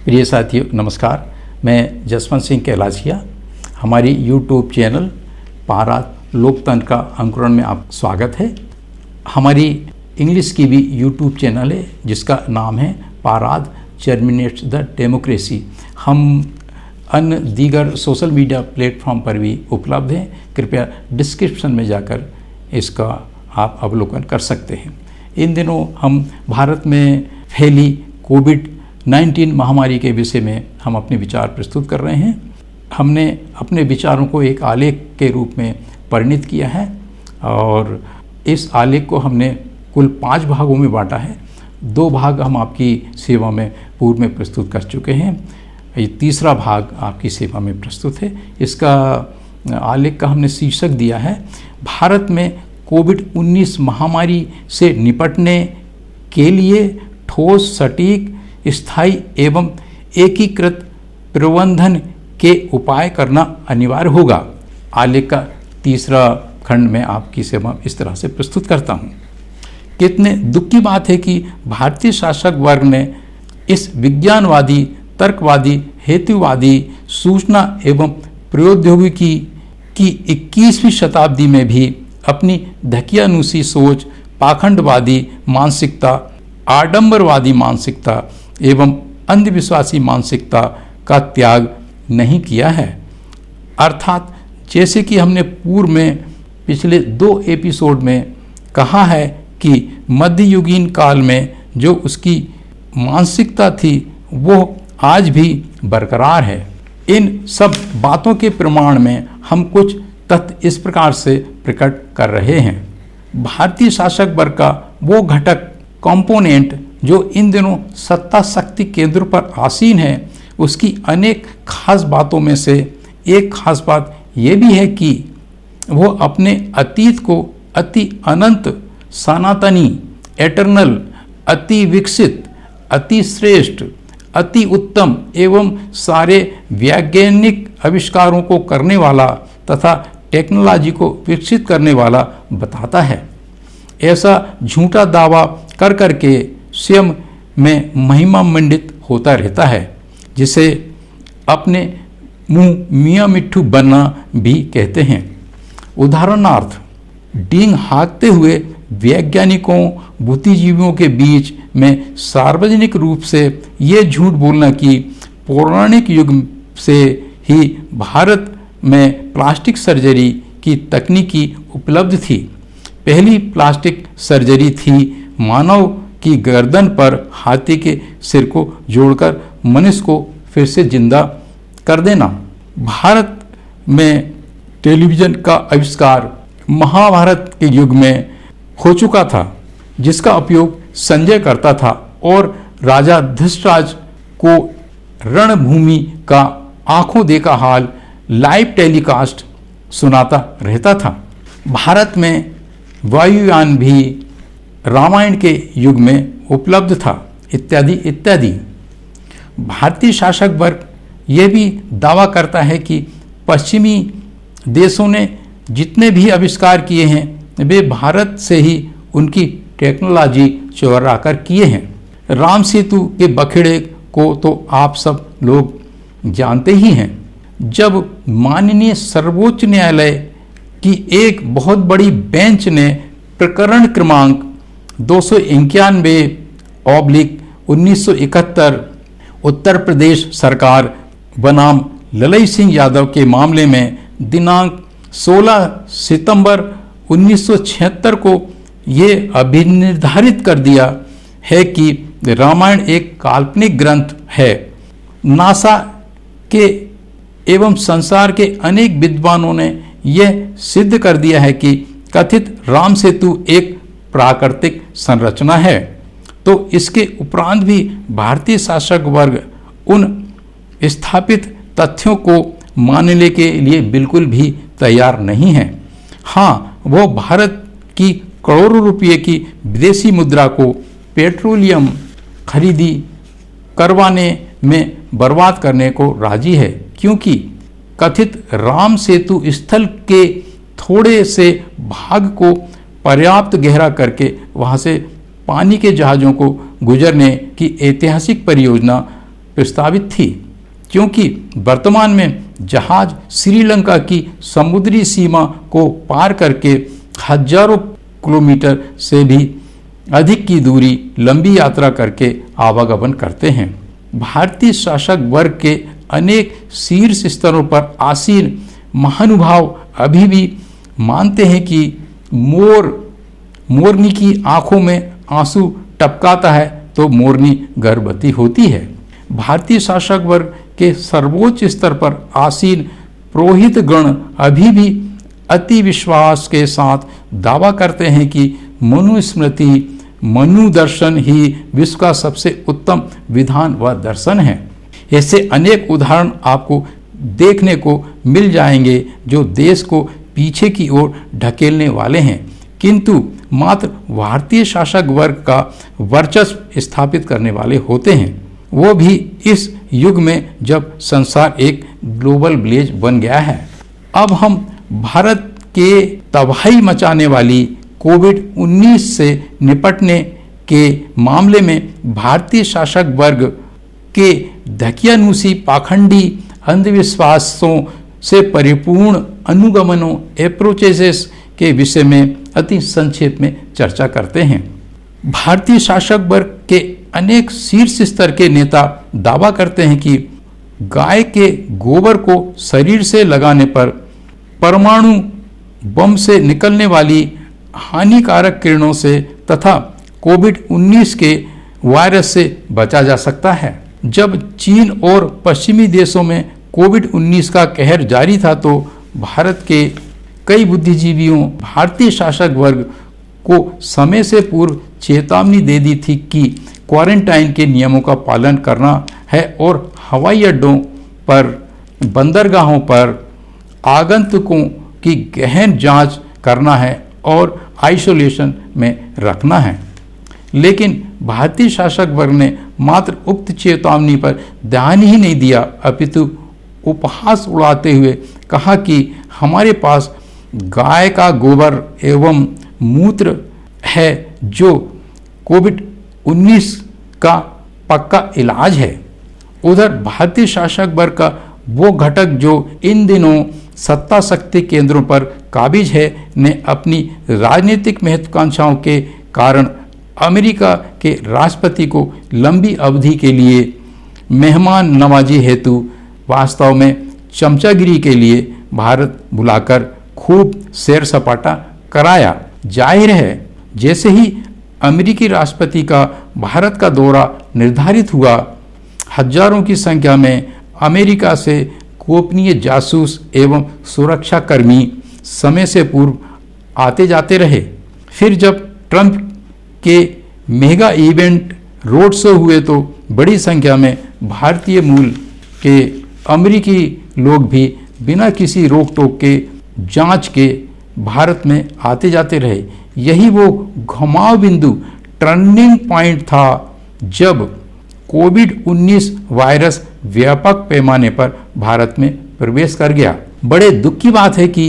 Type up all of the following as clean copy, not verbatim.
प्रिय साथियों नमस्कार, मैं जसवंत सिंह कैलाशिया। हमारी यूट्यूब चैनल पाराद लोकतंत्र का अंकुरण में आप स्वागत है। हमारी इंग्लिश की भी यूट्यूब चैनल है जिसका नाम है पाराद जर्मिनेट्स द डेमोक्रेसी। हम अन्य दीगर सोशल मीडिया प्लेटफॉर्म पर भी उपलब्ध हैं। कृपया डिस्क्रिप्शन में जाकर इसका आप अवलोकन कर सकते हैं। इन दिनों हम भारत में फैली कोविड-19 महामारी के विषय में हम अपने विचार प्रस्तुत कर रहे हैं। हमने अपने विचारों को एक आलेख के रूप में परिणित किया है और इस आलेख को हमने कुल 5 भागों में बांटा है। 2 भाग हम आपकी सेवा में पूर्व में प्रस्तुत कर चुके हैं। ये तीसरा भाग आपकी सेवा में प्रस्तुत है। इसका आलेख का हमने शीर्षक दिया है भारत में कोविड-19 महामारी से निपटने के लिए ठोस, सटीक, स्थायी एवं एकीकृत प्रबंधन के उपाय करना अनिवार्य होगा। आलेख का तीसरा खंड में आपकी सेवा इस तरह से प्रस्तुत करता हूँ। कितने दुख की बात है कि भारतीय शासक वर्ग ने इस विज्ञानवादी, तर्कवादी, हेतुवादी, सूचना एवं प्रौद्योगिकी की 21वीं शताब्दी में भी अपनी धकियानुसी सोच, पाखंडवादी मानसिकता, आडंबरवादी मानसिकता एवं अंधविश्वासी मानसिकता का त्याग नहीं किया है। अर्थात जैसे कि हमने पूर्व में पिछले 2 एपिसोड में कहा है कि मध्ययुगीन काल में जो उसकी मानसिकता थी वो आज भी बरकरार है। इन सब बातों के प्रमाण में हम कुछ तथ्य इस प्रकार से प्रकट कर रहे हैं। भारतीय शासक वर्ग का वो घटक कंपोनेंट जो इन दिनों सत्ता शक्ति केंद्र पर आसीन है, उसकी अनेक खास बातों में से एक खास बात ये भी है कि वो अपने अतीत को अति अनंत, सनातनी, एटर्नल, अति विकसित, अति श्रेष्ठ, अति उत्तम एवं सारे वैज्ञानिक आविष्कारों को करने वाला तथा टेक्नोलॉजी को विकसित करने वाला बताता है। ऐसा झूठा दावा कर करके स्वयं में महिमा मंडित होता रहता है, जिसे अपने मुंह मियाँ मिट्ठू बनना भी कहते हैं। उदाहरणार्थ, डींग हाँकते हुए वैज्ञानिकों, बुद्धिजीवियों के बीच में सार्वजनिक रूप से ये झूठ बोलना कि पौराणिक युग से ही भारत में प्लास्टिक सर्जरी की तकनीकी उपलब्ध थी। पहली प्लास्टिक सर्जरी थी मानव की गर्दन पर हाथी के सिर को जोड़कर मनुष्य को फिर से जिंदा कर देना। भारत में टेलीविज़न का आविष्कार महाभारत के युग में हो चुका था, जिसका उपयोग संजय करता था और राजा धृतराज को रणभूमि का आंखों देखा हाल लाइव टेलीकास्ट सुनाता रहता था। भारत में वायुयान भी रामायण के युग में उपलब्ध था, इत्यादि इत्यादि। भारतीय शासक वर्ग ये भी दावा करता है कि पश्चिमी देशों ने जितने भी आविष्कार किए हैं वे भारत से ही उनकी टेक्नोलॉजी चुरा कर किए हैं। राम सेतु के बखेड़े को तो आप सब लोग जानते ही हैं। जब माननीय सर्वोच्च न्यायालय की एक बहुत बड़ी बेंच ने प्रकरण क्रमांक 291/1971 उत्तर प्रदेश सरकार बनाम ललई सिंह यादव के मामले में दिनांक 16 सितंबर 1976 को ये अभिनिर्धारित कर दिया है कि रामायण एक काल्पनिक ग्रंथ है। नासा के एवं संसार के अनेक विद्वानों ने यह सिद्ध कर दिया है कि कथित राम सेतु एक प्राकृतिक संरचना है। तो इसके उपरांत भी भारतीय शासक वर्ग उन स्थापित तथ्यों को मानने के लिए बिल्कुल भी तैयार नहीं है। हाँ, वो भारत की करोड़ों रुपये की विदेशी मुद्रा को पेट्रोलियम खरीदी करवाने में बर्बाद करने को राजी है, क्योंकि कथित राम सेतु स्थल के थोड़े से भाग को पर्याप्त गहरा करके वहां से पानी के जहाज़ों को गुजरने की ऐतिहासिक परियोजना प्रस्तावित थी, क्योंकि वर्तमान में जहाज श्रीलंका की समुद्री सीमा को पार करके हजारों किलोमीटर से भी अधिक की दूरी लंबी यात्रा करके आवागमन करते हैं। भारतीय शासक वर्ग के अनेक शीर्ष स्तरों पर आसीन महानुभाव अभी भी मानते हैं कि मोरनी की आंखों में आंसू टपकाता है तो मोरनी गर्भवती होती है। भारतीय शासक वर्ग के सर्वोच्च स्तर पर आसीन पुरोहित गण अभी भी अति विश्वास के साथ दावा करते हैं कि मनुस्मृति मनु दर्शन ही विश्व का सबसे उत्तम विधान व दर्शन है। ऐसे अनेक उदाहरण आपको देखने को मिल जाएंगे जो देश को पीछे की ओर ढकेलने वाले हैं, किंतु मात्र भारतीय शासक वर्ग का वर्चस्व स्थापित करने वाले होते हैं, वो भी इस युग में जब संसार एक ग्लोबल विलेज बन गया है। अब हम भारत के तबाही मचाने वाली कोविड-19 से निपटने के मामले में भारतीय शासक वर्ग के दकियानूसी पाखंडी अंधविश्वासों से परिपूर्ण अनुगमनों अप्रोचेस के विषय में अति संक्षेप में चर्चा करते हैं। भारतीय शासक वर्ग के अनेक शीर्ष स्तर के नेता दावा करते हैं कि गाय के गोबर को शरीर से लगाने पर परमाणु बम से निकलने वाली हानिकारक किरणों से तथा कोविड-19 के वायरस से बचा जा सकता है। जब चीन और पश्चिमी देशों में कोविड-19 का कहर जारी था तो भारत के कई बुद्धिजीवियों भारतीय शासक वर्ग को समय से पूर्व चेतावनी दे दी थी कि क्वारंटाइन के नियमों का पालन करना है और हवाई अड्डों पर, बंदरगाहों पर आगंतुकों की गहन जांच करना है और आइसोलेशन में रखना है। लेकिन भारतीय शासक वर्ग ने मात्र उक्त चेतावनी पर ध्यान ही नहीं दिया, अपितु उपहास उड़ाते हुए कहा कि हमारे पास गाय का गोबर एवं मूत्र है जो कोविड-19 का पक्का इलाज है। उधर भारतीय शासक वर्ग का वो घटक जो इन दिनों सत्ता शक्ति केंद्रों पर काबिज है ने अपनी राजनीतिक महत्वाकांक्षाओं के कारण अमेरिका के राष्ट्रपति को लंबी अवधि के लिए मेहमान नवाजी हेतु वास्तव में चमचागिरी के लिए भारत बुलाकर खूब सैर सपाटा कराया। जाहिर है जैसे ही अमेरिकी राष्ट्रपति का भारत का दौरा निर्धारित हुआ, हजारों की संख्या में अमेरिका से गोपनीय जासूस एवं सुरक्षाकर्मी समय से पूर्व आते जाते रहे। फिर जब ट्रंप के मेगा इवेंट रोड शो हुए तो बड़ी संख्या में भारतीय मूल के अमेरिकी लोग भी बिना किसी रोक टोक के जांच के भारत में आते जाते रहे। यही वो घुमाव बिंदु टर्निंग पॉइंट था जब कोविड-19 वायरस व्यापक पैमाने पर भारत में प्रवेश कर गया। बड़े दुख की बात है कि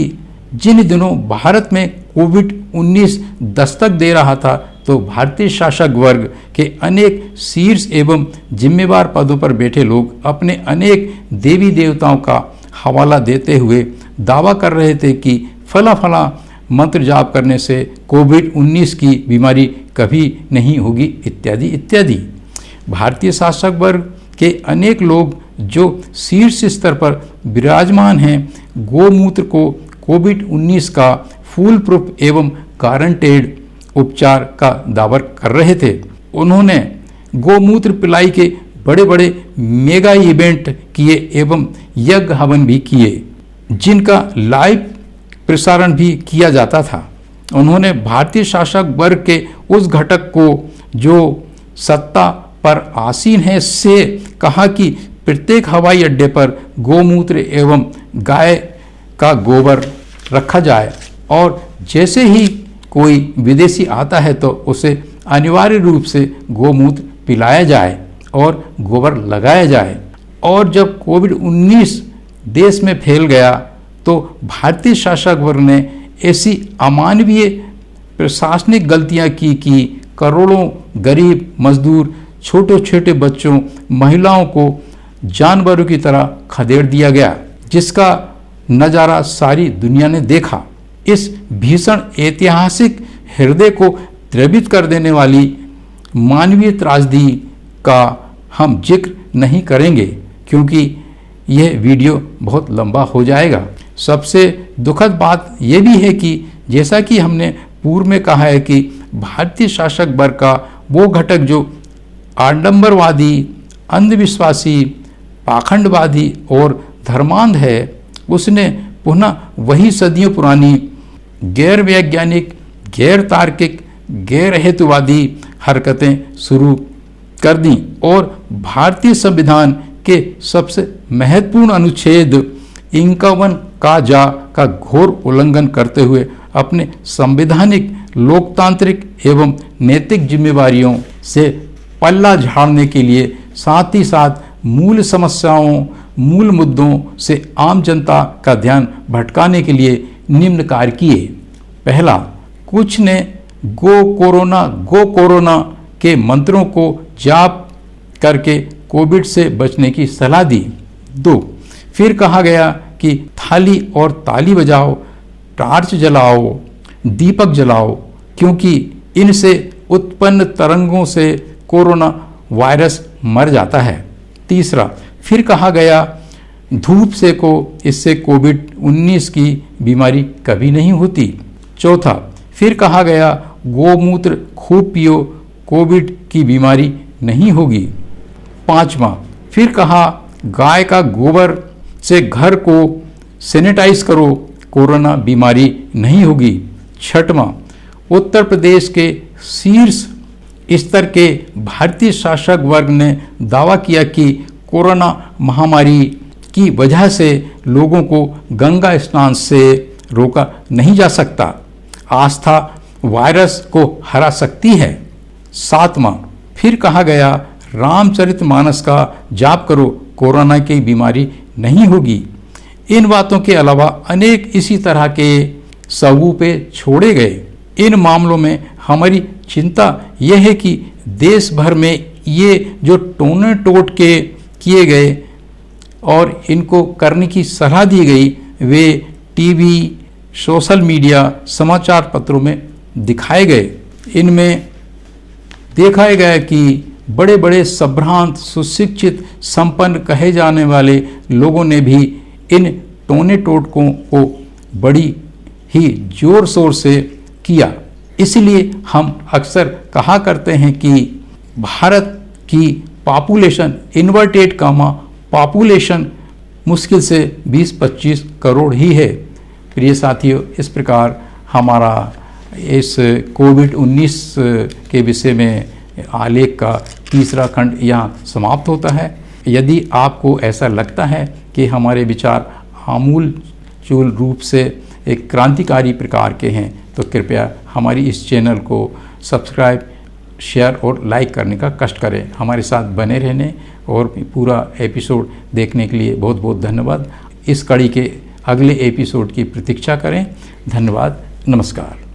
जिन दिनों भारत में कोविड-19 दस्तक दे रहा था तो भारतीय शासक वर्ग के अनेक शीर्ष एवं जिम्मेवार पदों पर बैठे लोग अपने अनेक देवी देवताओं का हवाला देते हुए दावा कर रहे थे कि फला फला मंत्र जाप करने से कोविड-19 की बीमारी कभी नहीं होगी इत्यादि इत्यादि। भारतीय शासक वर्ग के अनेक लोग जो शीर्ष स्तर पर विराजमान हैं गोमूत्र को कोविड-19 का फूल प्रूफ एवं गारंटेड उपचार का दावा कर रहे थे। उन्होंने गोमूत्र पिलाई के बड़े बड़े मेगा इवेंट किए एवं यज्ञ हवन भी किए जिनका लाइव प्रसारण भी किया जाता था। उन्होंने भारतीय शासक वर्ग के उस घटक को जो सत्ता पर आसीन है से कहा कि प्रत्येक हवाई अड्डे पर गोमूत्र एवं गाय का गोबर रखा जाए और जैसे ही कोई विदेशी आता है तो उसे अनिवार्य रूप से गोमूत्र पिलाया जाए और गोबर लगाया जाए। और जब कोविड-19 देश में फैल गया तो भारतीय शासक वर्ग ने ऐसी अमानवीय प्रशासनिक गलतियां की कि करोड़ों गरीब मजदूर छोटे छोटे बच्चों, महिलाओं को जानवरों की तरह खदेड़ दिया गया, जिसका नज़ारा सारी दुनिया ने देखा। इस भीषण ऐतिहासिक, हृदय को द्रवित कर देने वाली मानवीय त्रासदी का हम जिक्र नहीं करेंगे, क्योंकि यह वीडियो बहुत लंबा हो जाएगा। सबसे दुखद बात यह भी है कि जैसा कि हमने पूर्व में कहा है कि भारतीय शासक वर्ग का वो घटक जो आडंबरवादी, अंधविश्वासी, पाखंडवादी और धर्मांध है, उसने पुनः वही सदियों पुरानी गैर वैज्ञानिक, गैर तार्किक, गैर हेतुवादी हरकतें शुरू कर दी और भारतीय संविधान के सबसे महत्वपूर्ण अनुच्छेद 51 का घोर उल्लंघन करते हुए अपने संवैधानिक, लोकतांत्रिक एवं नैतिक जिम्मेवारियों से पल्ला झाड़ने के लिए, साथ ही साथ मूल समस्याओं, मूल मुद्दों से आम जनता का ध्यान भटकाने के लिए निम्न कार्य किए। पहला, कुछ ने गो कोरोना के मंत्रों को जाप करके कोविड से बचने की सलाह दी। 2, फिर कहा गया कि थाली और ताली बजाओ, टार्च जलाओ, दीपक जलाओ, क्योंकि इनसे उत्पन्न तरंगों से कोरोना वायरस मर जाता है। तीसरा, फिर कहा गया धूप सेको, इससे कोविड-19 की बीमारी कभी नहीं होती। चौथा, फिर कहा गया गोमूत्र खूब पियो, कोविड की बीमारी नहीं होगी। 5वां, फिर कहा गाय का गोबर से घर को सैनिटाइज करो, कोरोना बीमारी नहीं होगी। 6वां, उत्तर प्रदेश के शीर्ष स्तर के भारतीय शासक वर्ग ने दावा किया कि कोरोना महामारी की वजह से लोगों को गंगा स्नान से रोका नहीं जा सकता। आस्था वायरस को हरा सकती है। 7वां, फिर कहा गया रामचरितमानस का जाप करो, कोरोना की बीमारी नहीं होगी। इन बातों के अलावा अनेक इसी तरह के सबूपे छोड़े गए। इन मामलों में हमारी चिंता यह है कि देश भर में ये जो टोने टोट के किए गए और इनको करने की सलाह दी गई, वे टीवी, सोशल मीडिया, समाचार पत्रों में दिखाए गए। इनमें देखा गया कि बड़े बड़े संभ्रांत, सुशिक्षित, संपन्न कहे जाने वाले लोगों ने भी इन टोने टोटकों को बड़ी ही जोर शोर से किया। इसलिए हम अक्सर कहा करते हैं कि भारत की पॉपुलेशन, इन्वर्टेड कामा पॉपुलेशन, मुश्किल से 20-25 करोड़ ही है। प्रिय साथियों, इस प्रकार हमारा इस कोविड-19 के विषय में आलेख का तीसरा खंड यहाँ समाप्त होता है। यदि आपको ऐसा लगता है कि हमारे विचार आमूल चूल रूप से एक क्रांतिकारी प्रकार के हैं, तो कृपया हमारी इस चैनल को सब्सक्राइब, शेयर और लाइक करने का कष्ट करें। हमारे साथ बने रहने और पूरा एपिसोड देखने के लिए बहुत बहुत धन्यवाद। इस कड़ी के अगले एपिसोड की प्रतीक्षा करें। धन्यवाद। नमस्कार।